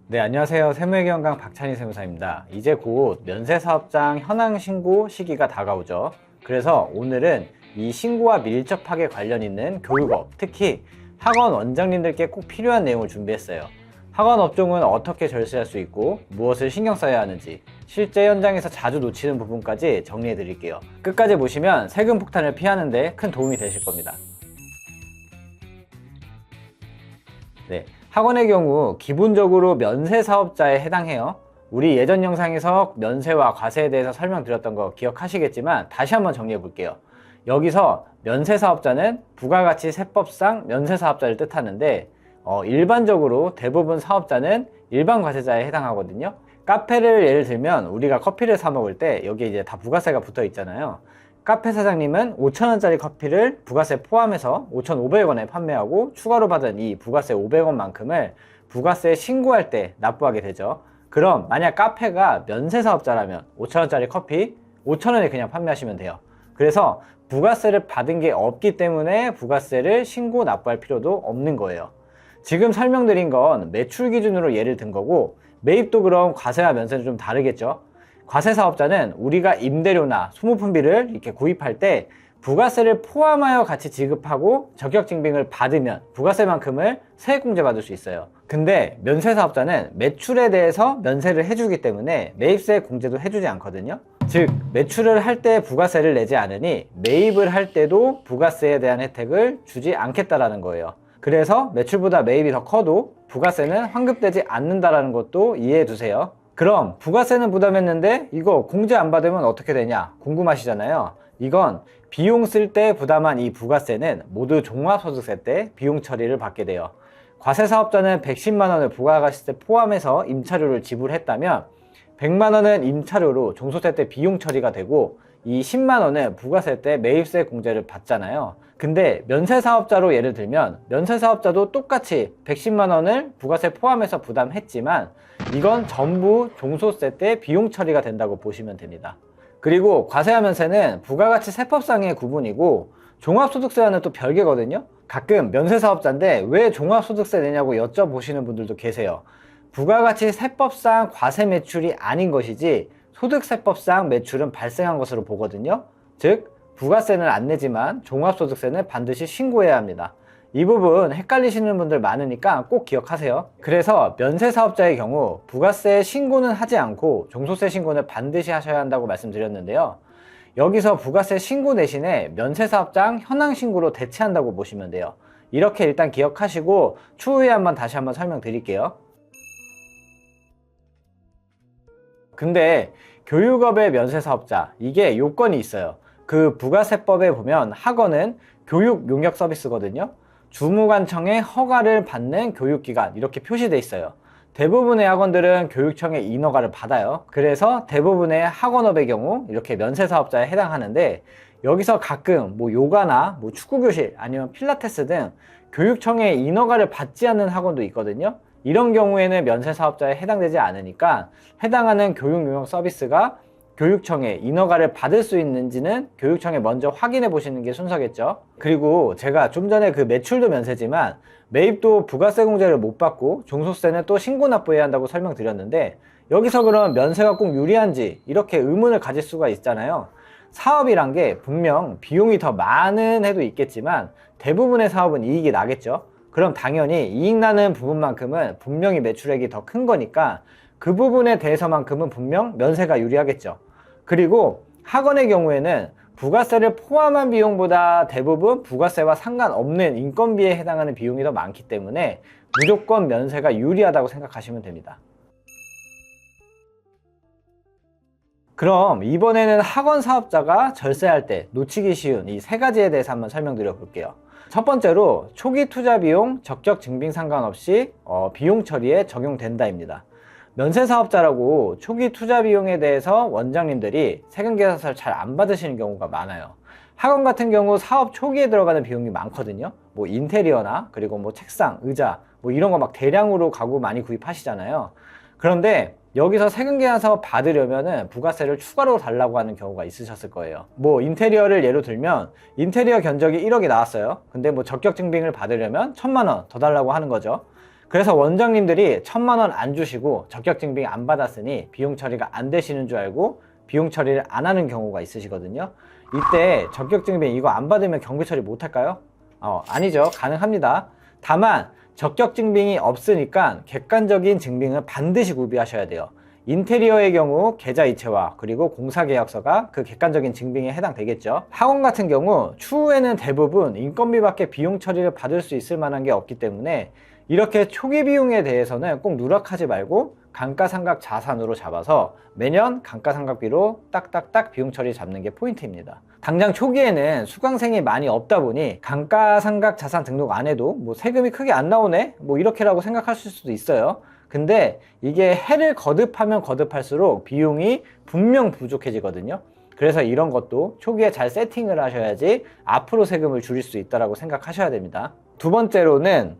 네, 안녕하세요. 세무회계연강 박찬희 세무사입니다. 이제 곧 면세사업장 현황 신고 시기가 다가오죠. 그래서 오늘은 이 신고와 밀접하게 관련 있는 교육업, 특히 학원 원장님들께 꼭 필요한 내용을 준비했어요. 학원 업종은 어떻게 절세할 수 있고 무엇을 신경 써야 하는지, 실제 현장에서 자주 놓치는 부분까지 정리해 드릴게요. 끝까지 보시면 세금 폭탄을 피하는 데 큰 도움이 되실 겁니다. 네, 학원의 경우 기본적으로 면세 사업자에 해당해요. 우리 예전 영상에서 면세와 과세에 대해서 설명드렸던 거 기억하시겠지만 다시 한번 정리해 볼게요. 여기서 면세 사업자는 부가가치 세법상 면세 사업자를 뜻하는데 일반적으로 대부분 사업자는 일반 과세자에 해당하거든요. 카페를 예를 들면 우리가 커피를 사 먹을 때 여기에 이제 다 부가세가 붙어 있잖아요. 카페 사장님은 5,000원짜리 커피를 부가세 포함해서 5,500원에 판매하고 추가로 받은 이 부가세 500원만큼을 부가세 신고할 때 납부하게 되죠. 그럼 만약 카페가 면세사업자라면 5,000원짜리 커피 5,000원에 그냥 판매하시면 돼요. 그래서 부가세를 받은 게 없기 때문에 부가세를 신고 납부할 필요도 없는 거예요. 지금 설명드린 건 매출 기준으로 예를 든 거고, 매입도 그럼 과세와 면세는 좀 다르겠죠. 과세사업자는 우리가 임대료나 소모품비를 이렇게 구입할 때 부가세를 포함하여 같이 지급하고 적격증빙을 받으면 부가세만큼을 세액공제 받을 수 있어요. 근데 면세사업자는 매출에 대해서 면세를 해주기 때문에 매입세 공제도 해주지 않거든요. 즉 매출을 할 때 부가세를 내지 않으니 매입을 할 때도 부가세에 대한 혜택을 주지 않겠다라는 거예요. 그래서 매출보다 매입이 더 커도 부가세는 환급되지 않는다라는 것도 이해해 두세요. 그럼 부가세는 부담했는데 이거 공제 안 받으면 어떻게 되냐 궁금하시잖아요. 이건 비용 쓸 때 부담한 이 부가세는 모두 종합소득세 때 비용 처리를 받게 돼요. 과세사업자는 110만 원을 부가가치세 포함해서 임차료를 지불했다면 100만 원은 임차료로 종소세 때 비용 처리가 되고 이 10만 원은 부가세 때 매입세 공제를 받잖아요. 근데 면세사업자로 예를 들면 면세사업자도 똑같이 110만 원을 부가세 포함해서 부담했지만 이건 전부 종소세 때 비용 처리가 된다고 보시면 됩니다. 그리고 과세와 면세는 부가가치 세법상의 구분이고 종합소득세와는 또 별개거든요. 가끔 면세사업자인데 왜 종합소득세 내냐고 여쭤보시는 분들도 계세요. 부가가치 세법상 과세 매출이 아닌 것이지 소득세법상 매출은 발생한 것으로 보거든요. 즉 부가세는 안 내지만 종합소득세는 반드시 신고해야 합니다. 이 부분 헷갈리시는 분들 많으니까 꼭 기억하세요. 그래서 면세사업자의 경우 부가세 신고는 하지 않고 종소세 신고는 반드시 하셔야 한다고 말씀드렸는데요. 여기서 부가세 신고 대신에 면세사업장 현황 신고로 대체한다고 보시면 돼요. 이렇게 일단 기억하시고 추후에 다시 한번 설명드릴게요. 근데 교육업의 면세사업자 이게 요건이 있어요. 그 부가세법에 보면 학원은 교육 용역 서비스거든요. 주무관청의 허가를 받는 교육기관 이렇게 표시돼 있어요. 대부분의 학원들은 교육청의 인허가를 받아요. 그래서 대부분의 학원업의 경우 이렇게 면세사업자에 해당하는데 여기서 가끔 요가나 축구교실 아니면 필라테스 등 교육청의 인허가를 받지 않는 학원도 있거든요. 이런 경우에는 면세사업자에 해당되지 않으니까 해당하는 교육용역 서비스가 교육청에 인허가를 받을 수 있는지는 교육청에 먼저 확인해 보시는 게 순서겠죠. 그리고 제가 좀 전에 그 매출도 면세지만 매입도 부가세 공제를 못 받고 종소세는 또 신고 납부해야 한다고 설명드렸는데 여기서 그럼 면세가 꼭 유리한지 이렇게 의문을 가질 수가 있잖아요. 사업이란 게 분명 비용이 더 많은 해도 있겠지만 대부분의 사업은 이익이 나겠죠. 그럼 당연히 이익 나는 부분만큼은 분명히 매출액이 더 큰 거니까 그 부분에 대해서만큼은 분명 면세가 유리하겠죠. 그리고 학원의 경우에는 부가세를 포함한 비용보다 대부분 부가세와 상관없는 인건비에 해당하는 비용이 더 많기 때문에 무조건 면세가 유리하다고 생각하시면 됩니다. 그럼 이번에는 학원 사업자가 절세할 때 놓치기 쉬운 이 세 가지에 대해서 한번 설명드려 볼게요. 첫 번째로 초기 투자 비용 적격 증빙 상관없이 비용 처리에 적용된다입니다. 면세사업자라고 초기 투자 비용에 대해서 원장님들이 세금계산서를 잘 안 받으시는 경우가 많아요. 학원 같은 경우 사업 초기에 들어가는 비용이 많거든요. 인테리어나 그리고 책상, 의자 이런 거 막 대량으로 가구 많이 구입하시잖아요. 그런데 여기서 세금계산서 받으려면은 부가세를 추가로 달라고 하는 경우가 있으셨을 거예요. 인테리어를 예로 들면 인테리어 견적이 1억이 나왔어요. 근데 적격 증빙을 받으려면 1,000만 원 더 달라고 하는 거죠. 그래서 원장님들이 1,000만 원 안 주시고 적격증빙 안 받았으니 비용 처리가 안 되시는 줄 알고 비용 처리를 안 하는 경우가 있으시거든요. 이때 적격증빙 이거 안 받으면 경비 처리 못 할까요? 아니죠. 가능합니다. 다만 적격증빙이 없으니까 객관적인 증빙은 반드시 구비하셔야 돼요. 인테리어의 경우 계좌이체와 그리고 공사계약서가 그 객관적인 증빙에 해당되겠죠. 학원 같은 경우 추후에는 대부분 인건비밖에 비용 처리를 받을 수 있을 만한 게 없기 때문에 이렇게 초기 비용에 대해서는 꼭 누락하지 말고 감가상각 자산으로 잡아서 매년 감가상각비로 딱딱딱 비용 처리 잡는 게 포인트입니다. 당장 초기에는 수강생이 많이 없다 보니 감가상각 자산 등록 안 해도 뭐 세금이 크게 안 나오네? 뭐 이렇게라고 생각하실 수도 있어요. 근데 이게 해를 거듭하면 거듭할수록 비용이 분명 부족해지거든요. 그래서 이런 것도 초기에 잘 세팅을 하셔야지 앞으로 세금을 줄일 수 있다고 생각하셔야 됩니다. 두 번째로는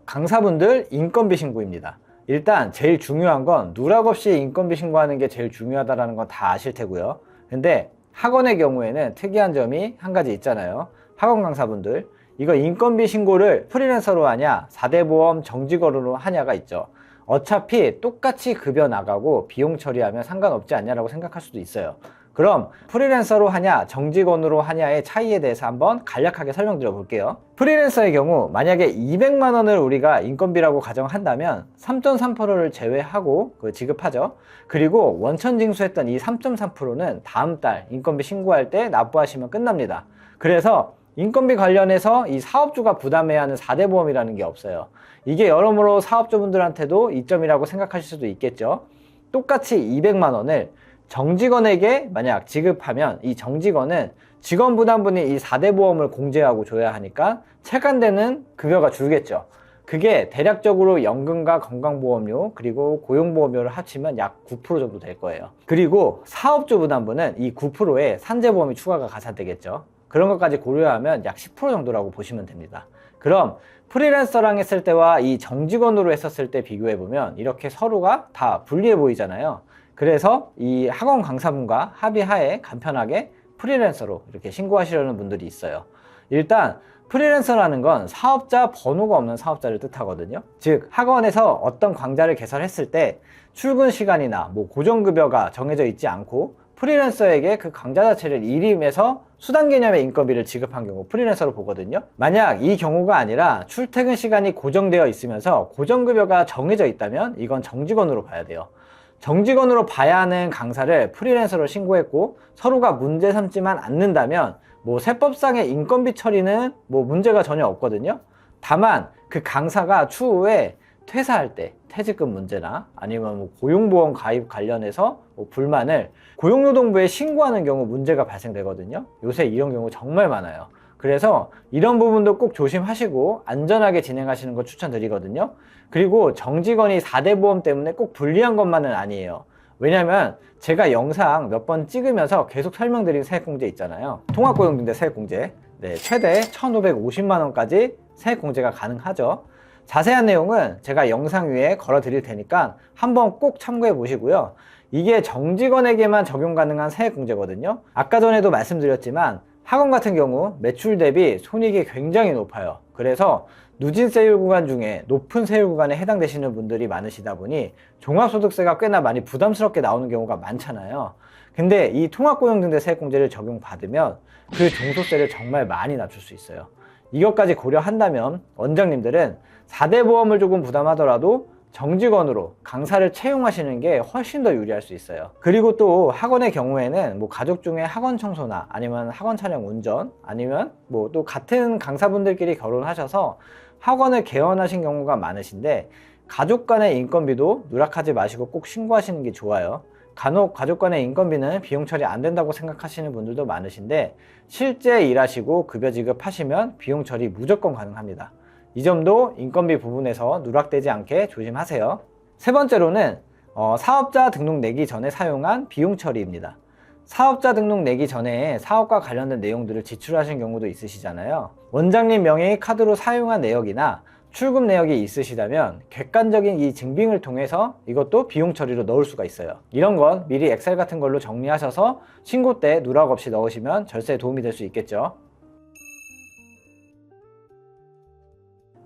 강사분들 인건비 신고입니다. 일단 제일 중요한 건 누락 없이 인건비 신고하는 게 제일 중요하다는 건 다 아실 테고요. 근데 학원의 경우에는 특이한 점이 한 가지 있잖아요. 학원 강사분들 이거 인건비 신고를 프리랜서로 하냐 4대 보험 정직원으로 하냐가 있죠. 어차피 똑같이 급여 나가고 비용 처리하면 상관없지 않냐라고 생각할 수도 있어요. 그럼 프리랜서로 하냐 정직원으로 하냐의 차이에 대해서 한번 간략하게 설명드려 볼게요. 프리랜서의 경우 만약에 200만 원을 우리가 인건비라고 가정한다면 3.3%를 제외하고 지급하죠. 그리고 원천 징수했던 이 3.3%는 다음 달 인건비 신고할 때 납부하시면 끝납니다. 그래서 인건비 관련해서 이 사업주가 부담해야 하는 4대 보험이라는 게 없어요. 이게 여러모로 사업주분들한테도 이점이라고 생각하실 수도 있겠죠. 똑같이 200만 원을 정직원에게 만약 지급하면 이 정직원은 직원부담분이 이 4대 보험을 공제하고 줘야 하니까 체감되는 급여가 줄겠죠. 그게 대략적으로 연금과 건강보험료 그리고 고용보험료를 합치면 약 9% 정도 될 거예요. 그리고 사업주 부담분은 이 9%에 산재보험이 추가가 가산되겠죠. 그런 것까지 고려하면 약 10% 정도라고 보시면 됩니다. 그럼 프리랜서랑 했을 때와 이 정직원으로 했었을 때 비교해보면 이렇게 서로가 다 불리해 보이잖아요. 그래서 이 학원 강사분과 합의하에 간편하게 프리랜서로 이렇게 신고하시려는 분들이 있어요. 일단 프리랜서라는 건 사업자 번호가 없는 사업자를 뜻하거든요. 즉 학원에서 어떤 강좌를 개설했을 때 출근 시간이나 뭐 고정급여가 정해져 있지 않고 프리랜서에게 그 강좌 자체를 일임해서 수당 개념의 인건비를 지급한 경우 프리랜서로 보거든요. 만약 이 경우가 아니라 출퇴근 시간이 고정되어 있으면서 고정급여가 정해져 있다면 이건 정직원으로 봐야 돼요. 정직원으로 봐야 하는 강사를 프리랜서로 신고했고 서로가 문제 삼지만 않는다면 뭐 세법상의 인건비 처리는 뭐 문제가 전혀 없거든요. 다만 그 강사가 추후에 퇴사할 때 퇴직금 문제나 아니면 뭐 고용보험 가입 관련해서 뭐 불만을 고용노동부에 신고하는 경우 문제가 발생되거든요. 요새 이런 경우 정말 많아요. 그래서 이런 부분도 꼭 조심하시고 안전하게 진행하시는 거 추천드리거든요. 그리고 정직원이 4대 보험 때문에 꼭 불리한 것만은 아니에요. 왜냐면 제가 영상 몇 번 찍으면서 계속 설명드린 세액공제 있잖아요. 통합고용등대 세액공제. 네, 최대 1,550만 원까지 세액공제가 가능하죠. 자세한 내용은 제가 영상 위에 걸어 드릴 테니까 한번 꼭 참고해 보시고요. 이게 정직원에게만 적용 가능한 세액공제거든요. 아까 전에도 말씀드렸지만 학원 같은 경우 매출 대비 손익이 굉장히 높아요. 그래서 누진 세율 구간 중에 높은 세율 구간에 해당되시는 분들이 많으시다 보니 종합소득세가 꽤나 많이 부담스럽게 나오는 경우가 많잖아요. 근데 이 통합고용등대 세액공제를 적용받으면 그 종소세를 정말 많이 낮출 수 있어요. 이것까지 고려한다면 원장님들은 4대 보험을 조금 부담하더라도 정직원으로 강사를 채용하시는 게 훨씬 더 유리할 수 있어요. 그리고 또 학원의 경우에는 뭐 가족 중에 학원 청소나 아니면 학원 차량 운전 아니면 뭐 또 같은 강사분들끼리 결혼하셔서 학원을 개원하신 경우가 많으신데 가족 간의 인건비도 누락하지 마시고 꼭 신고하시는 게 좋아요. 간혹 가족 간의 인건비는 비용 처리 안 된다고 생각하시는 분들도 많으신데 실제 일하시고 급여 지급하시면 비용 처리 무조건 가능합니다. 이 점도 인건비 부분에서 누락되지 않게 조심하세요. 세 번째로는 사업자 등록 내기 전에 사용한 비용 처리입니다. 사업자 등록 내기 전에 사업과 관련된 내용들을 지출하신 경우도 있으시잖아요. 원장님 명의 카드로 사용한 내역이나 출금 내역이 있으시다면 객관적인 이 증빙을 통해서 이것도 비용 처리로 넣을 수가 있어요. 이런 건 미리 엑셀 같은 걸로 정리하셔서 신고 때 누락 없이 넣으시면 절세에 도움이 될 수 있겠죠.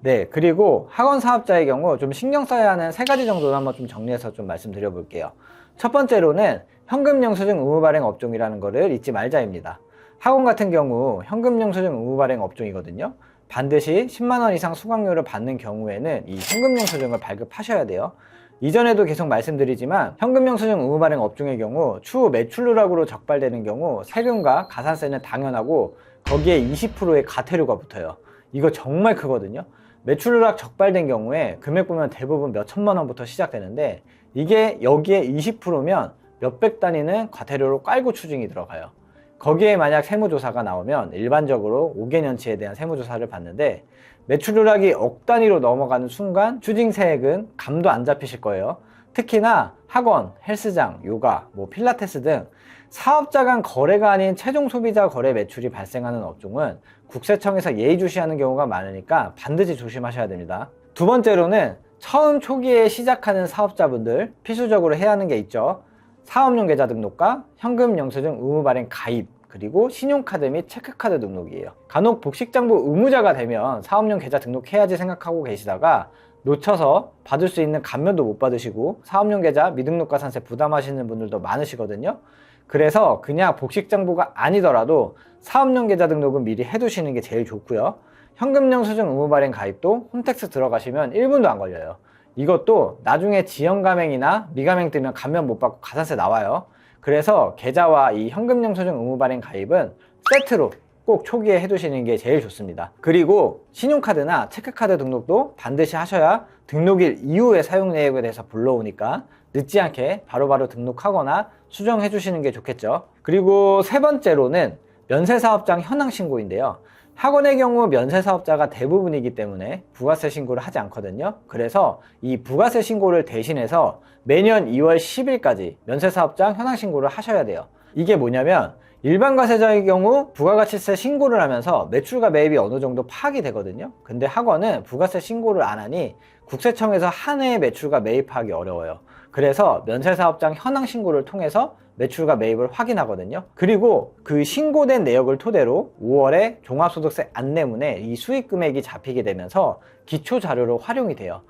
네, 그리고 학원 사업자의 경우 좀 신경 써야 하는 세 가지 정도를 한번 좀 정리해서 좀 말씀드려 볼게요. 첫 번째로는 현금 영수증 의무 발행 업종이라는 거를 잊지 말자입니다. 학원 같은 경우 현금 영수증 의무 발행 업종이거든요. 반드시 10만 원 이상 수강료를 받는 경우에는 이 현금 영수증을 발급하셔야 돼요. 이전에도 계속 말씀드리지만 현금 영수증 의무 발행 업종의 경우 추후 매출 누락으로 적발되는 경우 세금과 가산세는 당연하고 거기에 20%의 과태료가 붙어요. 이거 정말 크거든요. 매출 누락 적발된 경우에 금액 보면 대부분 몇 천만 원부터 시작되는데 이게 여기에 20%면 몇백 단위는 과태료로 깔고 추징이 들어가요. 거기에 만약 세무조사가 나오면 일반적으로 5개년치에 대한 세무조사를 받는데 매출 누락이 억 단위로 넘어가는 순간 추징세액은 감도 안 잡히실 거예요. 특히나 학원, 헬스장, 요가, 필라테스 등 사업자 간 거래가 아닌 최종 소비자 거래 매출이 발생하는 업종은 국세청에서 예의주시하는 경우가 많으니까 반드시 조심하셔야 됩니다. 두 번째로는 처음 초기에 시작하는 사업자분들 필수적으로 해야 하는 게 있죠. 사업용 계좌 등록과 현금 영수증 의무 발행 가입, 그리고 신용카드 및 체크카드 등록이에요. 간혹 복식장부 의무자가 되면 사업용 계좌 등록해야지 생각하고 계시다가 놓쳐서 받을 수 있는 감면도 못 받으시고 사업용 계좌 미등록 가산세 부담하시는 분들도 많으시거든요. 그래서 그냥 복식장부가 아니더라도 사업용 계좌 등록은 미리 해두시는 게 제일 좋고요. 현금 영수증 의무 발행 가입도 홈택스 들어가시면 1분도 안 걸려요. 이것도 나중에 지연 가맹이나 미가맹 뜨면 감면 못 받고 가산세 나와요. 그래서 계좌와 이 현금 영수증 의무 발행 가입은 세트로 꼭 초기에 해두시는 게 제일 좋습니다. 그리고 신용카드나 체크카드 등록도 반드시 하셔야 등록일 이후에 사용 내역에 대해서 불러오니까 늦지 않게 바로바로 등록하거나 수정해 주시는 게 좋겠죠. 그리고 세 번째로는 면세사업장 현황 신고인데요. 학원의 경우 면세사업자가 대부분이기 때문에 부가세 신고를 하지 않거든요. 그래서 이 부가세 신고를 대신해서 매년 2월 10일까지 면세사업장 현황 신고를 하셔야 돼요. 이게 뭐냐면 일반 과세자의 경우 부가가치세 신고를 하면서 매출과 매입이 어느 정도 파악이 되거든요. 근데 학원은 부가세 신고를 안 하니 국세청에서 한 해의 매출과 매입 파악이 어려워요. 그래서 면세사업장 현황 신고를 통해서 매출과 매입을 확인하거든요. 그리고 그 신고된 내역을 토대로 5월에 종합소득세 안내문에 이 수익 금액이 잡히게 되면서 기초 자료로 활용이 돼요.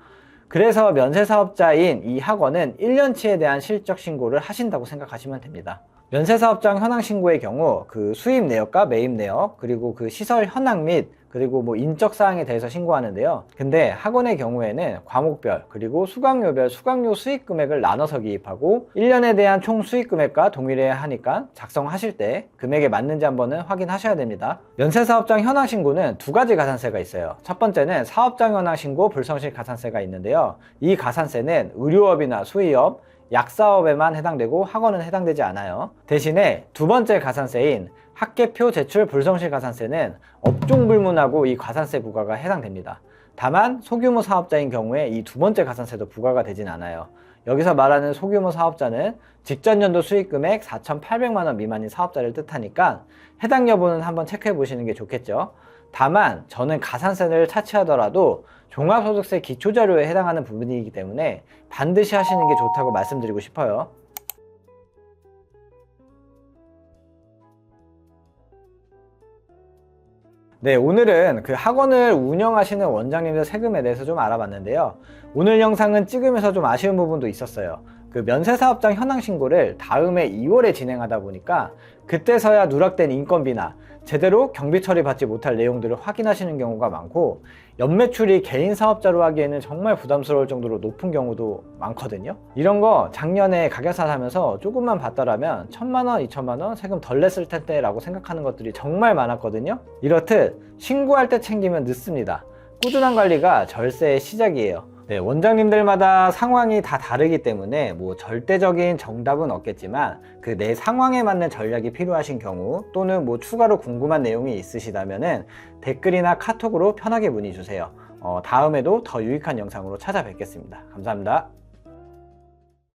그래서 면세사업자인 이 학원은 1년치에 대한 실적 신고를 하신다고 생각하시면 됩니다. 면세사업장 현황 신고의 경우 그 수입 내역과 매입 내역, 그리고 그 시설 현황 및 그리고 인적 사항에 대해서 신고하는데요. 근데 학원의 경우에는 과목별 그리고 수강료별 수강료 수익 금액을 나눠서 기입하고 1년에 대한 총 수익 금액과 동일해야 하니까 작성하실 때 금액에 맞는지 한번은 확인하셔야 됩니다. 면세사업장 현황 신고는 두 가지 가산세가 있어요. 첫 번째는 사업장 현황 신고 불성실 가산세가 있는데요. 이 가산세는 의료업이나 수의업, 약사업에만 해당되고 학원은 해당되지 않아요. 대신에 두 번째 가산세인 학계표 제출 불성실 가산세는 업종 불문하고 이 가산세 부과가 해당됩니다. 다만 소규모 사업자인 경우에 이 두 번째 가산세도 부과가 되진 않아요. 여기서 말하는 소규모 사업자는 직전 연도 수익금액 4,800만 원 미만인 사업자를 뜻하니까 해당 여부는 한번 체크해 보시는 게 좋겠죠. 다만 저는 가산세를 차치하더라도 종합소득세 기초자료에 해당하는 부분이기 때문에 반드시 하시는 게 좋다고 말씀드리고 싶어요. 네, 오늘은 그 학원을 운영하시는 원장님들 세금에 대해서 좀 알아봤는데요. 오늘 영상은 찍으면서 좀 아쉬운 부분도 있었어요. 그 면세사업장 현황 신고를 다음해 2월에 진행하다 보니까 그때서야 누락된 인건비나 제대로 경비 처리 받지 못할 내용들을 확인하시는 경우가 많고 연매출이 개인 사업자로 하기에는 정말 부담스러울 정도로 높은 경우도 많거든요. 이런 거 작년에 가게사 하면서 조금만 봤더라면 1,000만 원, 2,000만 원 세금 덜 냈을 텐데 라고 생각하는 것들이 정말 많았거든요. 이렇듯 신고할 때 챙기면 늦습니다. 꾸준한 관리가 절세의 시작이에요. 네, 원장님들마다 상황이 다 다르기 때문에 절대적인 정답은 없겠지만 그 내 상황에 맞는 전략이 필요하신 경우 또는 추가로 궁금한 내용이 있으시다면은 댓글이나 카톡으로 편하게 문의 주세요. 다음에도 더 유익한 영상으로 찾아뵙겠습니다. 감사합니다.